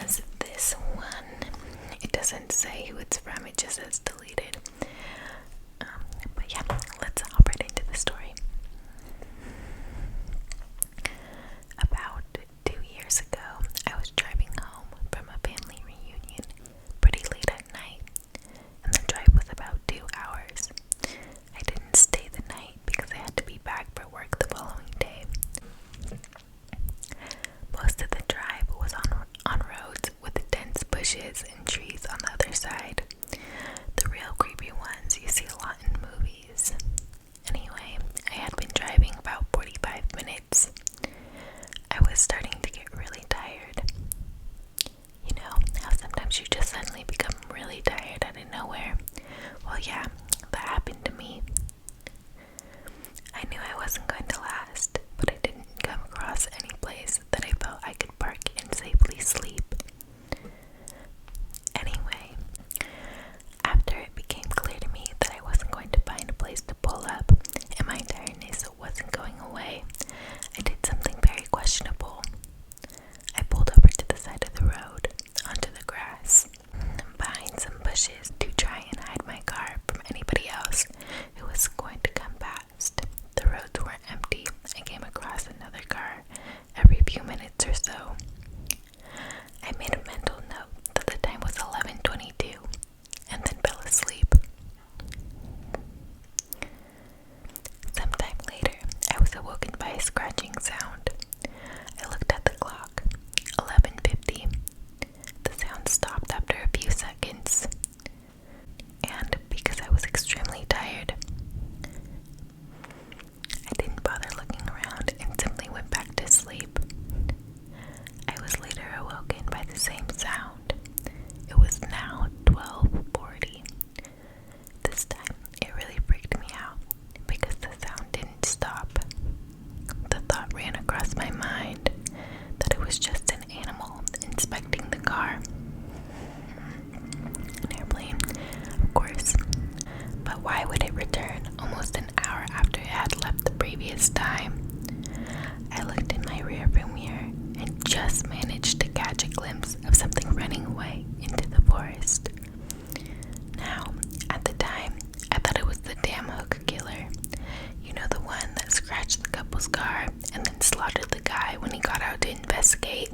was this one. It doesn't say who it's from, it just says deleted. But yeah, let's hop right into the story. About 2 years ago, I was driving home from a family reunion pretty late at night, and the drive was about 2 hours. I didn't stay the night because I had to be back for work the following day. Most of the drive was on roads with dense bushes and trees on the other side. The real creepy ones you see a lot in movies. Anyway, I had been driving about 45 minutes. I was starting to get really tired. You know how sometimes you just suddenly become really tired out of nowhere? Well, yeah, that happened to me. I knew I wasn't going to last, but I didn't come across any place that I felt I could park and safely sleep. Anyway, after it became clear to me that I wasn't going to find a place to pull up and my tiredness wasn't going away, I did something very questionable. I pulled over to the side of the road, onto the grass, behind some bushes to try and hide my car from anybody else who was going to come past. The roads were empty. I came across another car every few minutes or so. I made a mental note that the time was 11:22 and then fell asleep. Sometime later, I was awoken by a scratching sound. I looked at the clock. 11:50. The sound stopped after a few seconds. And because I was extremely tired, I didn't bother looking around and simply went back to sleep. I was later awoken by the same sound. It was now 12:40. This time, it really freaked me out because the sound didn't stop. The thought ran across my mind that it was just an animal inspecting the car. An airplane, of course. But why would it return almost an hour after it had left the previous time? I looked in my rearview mirror and just managed to catch a glimpse of something running away into the forest. Now, at the time, I thought it was the damn hooker killer. You know, the one that scratched the couple's car and then slaughtered the guy when he got out to investigate.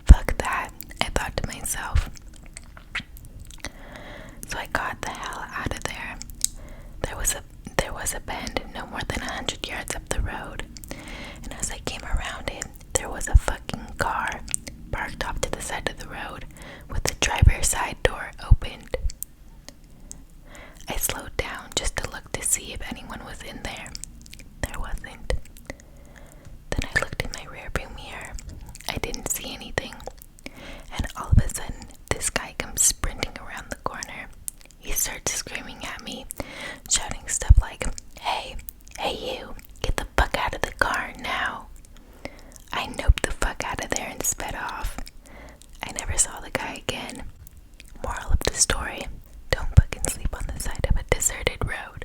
Fuck that, I thought to myself. So I got the hell out of there. There was a bend no more than 100 yards up the road, and as I came around it, there was a fucking car parked off to the side of the road with the driver's side door opened. I slowed down just to look to see if anyone was in there. There wasn't. Then I looked in my rearview mirror. I didn't see anything. And all of a sudden, this guy comes sprinting around the corner. He starts screaming at me, shouting stuff like, hey you, get the fuck out of the car now. I noped the fuck out of there and sped off. I never saw the guy again. Moral of the story, don't fucking sleep on the side of a deserted road.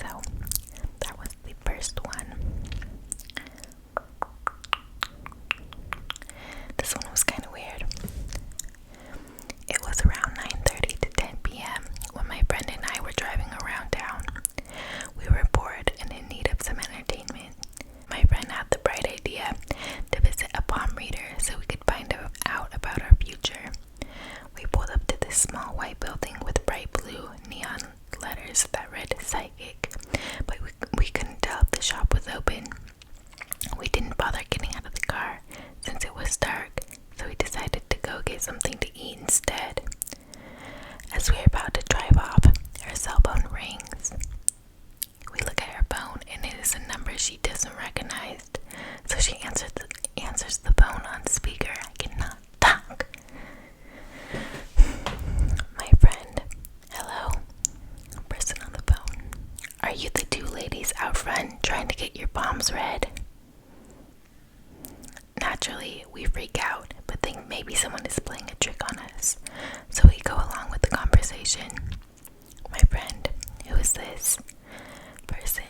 So, that was the first one. This one was kind of weird. It was around 9:30 to 10 p.m. when my friend and I were driving around town. We were bored and in need of some entertainment. My friend had the bright idea to visit a palm reader so we could find out about our future. We pulled up to this small white building with bright blue neon letters that read psychic, but we couldn't tell if the shop was open. We didn't bother getting out of the car since it was dark, so we decided to go get something to eat instead. As we were about to drive off, her cell phone rings. We look at her phone and it is a number she doesn't recognize, so she answers the phone on speaker. I cannot talk. My friend, hello, person on the phone. Are you the two ladies out front trying to get your palms read? Naturally, we freak out, but think maybe someone is playing a trick on us, so we go along with the conversation. My friend, who is this person?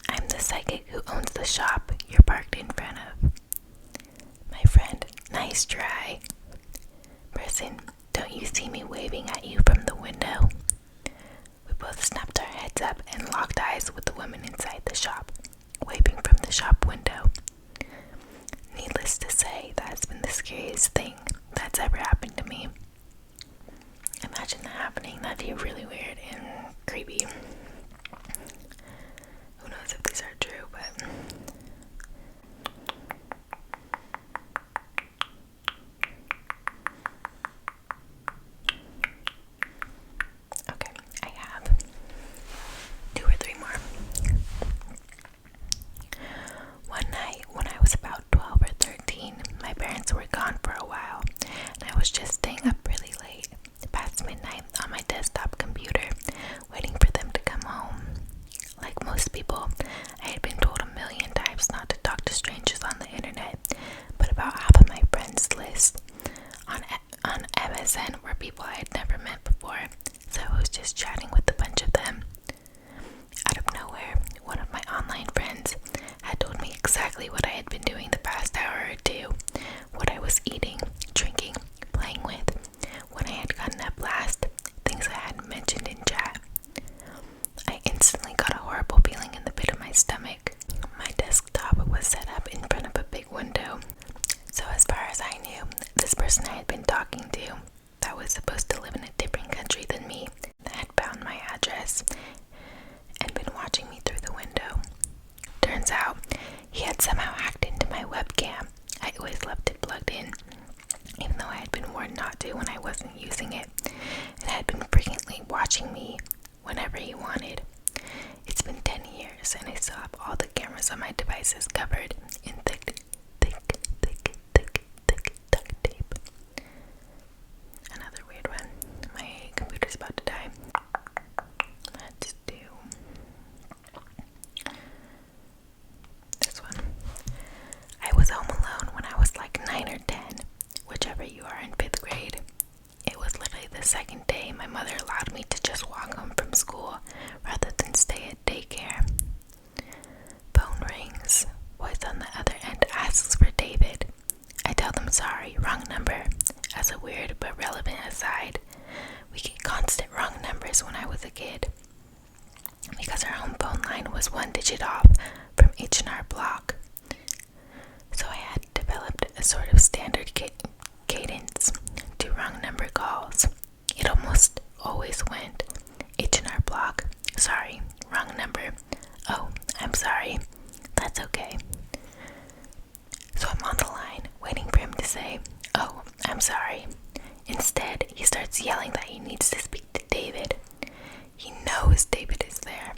I'm the psychic psychic who owns the shop you're parked in front of. My friend, nice try. Person, don't you see me waving at you from the window? We both snapped our heads up and locked eyes with the woman inside the shop, waving from the shop window. Needless to say, that's been the scariest thing that's ever happened to me. Imagine that happening. That'd be really weird and creepy. Who knows if these are true, but... Okay, I have 2 or 3 more. One night, when I was about 12 or 13, my parents were gone for a while, and I was just staying up really late, past midnight, on my desktop computer, waiting for them to come home. Like most people, I had been told a million times not to talk to strangers on the internet, but about half of my friends list on MSN were people I had never met before, so I was just chatting with a bunch of them. Out of nowhere, one of my online friends had told me exactly what I had been doing the past hour or two, what I was eating, drinking, playing with, when I had gotten up last, things I hadn't mentioned in chat. I instantly got a horrible feeling in the pit of my stomach. My desktop was set up in front of a big window, so as far as I knew, this person I had been talking to, that was supposed to live in a different country than me, had found my address and been watching me through the window. Turns out, he had somehow hacked into my webcam. I always left it plugged in, even though I had been warned not to when I wasn't using it, and had been frequently watching me whenever he wanted. It's been 10 years, and I still have all the cameras on my devices covered in thick duct tape. Another weird one. My computer's about to die. Let's do this one. I was home alone when I was like 9 or 10, whichever you are, in 5th grade. It was literally the second day my mother allowed me to just walk home from school rather than stay at daycare. Phone rings. Voice on the other end asks for David. I tell them sorry, wrong number. As a weird but relevant aside, we get constant wrong numbers when I was a kid, because our home phone line was 1 digit off from H&R Block. So I had developed a sort of standard cadence to wrong number calls. It almost always went H&R Block, sorry, wrong number. Oh, I'm sorry, that's okay. So I'm on the line, waiting for him to say, oh, I'm sorry. Instead, he starts yelling that he needs to speak to David. He knows David is there.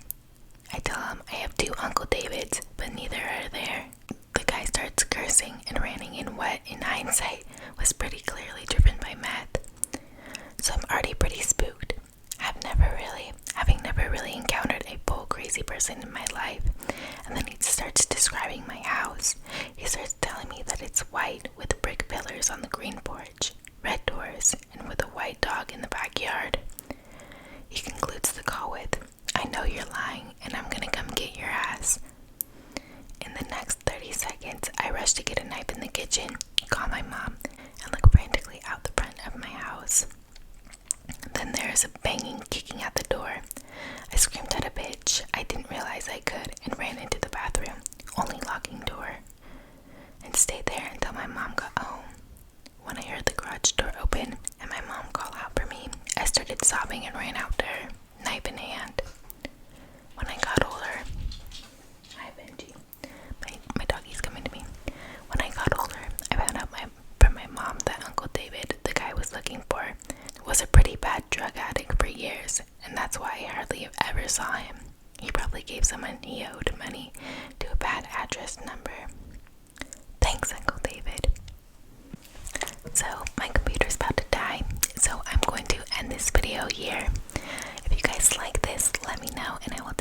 I tell him I have 2 Uncle Davids, but neither are there. The guy starts cursing and ranting in what, in hindsight, was pretty clearly driven by meth. So I'm already pretty spooked. Having never really encountered a full crazy person in my life. And then he starts describing my house. He starts telling me that it's white with brick pillars on the green porch, red doors, and with a white dog in the backyard. He concludes the call with, I know you're lying, and I'm gonna come get your ass. In the next 30 seconds, I rush to get a knife in the kitchen, call my mom, and look frantically out the front of my house. Then there is a banging, kicking at the door. I screamed at a bitch I didn't realize I could and ran into the bathroom, only locking door, and stayed there until my mom got home. When I heard the garage door open and my mom call out for me, I started sobbing and ran out to her, knife in hand. When I got older, hi Benji, my doggy's coming to me. When I got older, I found out from my mom that Uncle David, the guy I was looking for, was a pretty bad drug addict for years, and that's why I hardly ever saw him. He probably gave someone he owed money to a bad address number. Thanks, Uncle David. So, my computer's about to die, so I'm going to end this video here. If you guys like this, let me know, and I will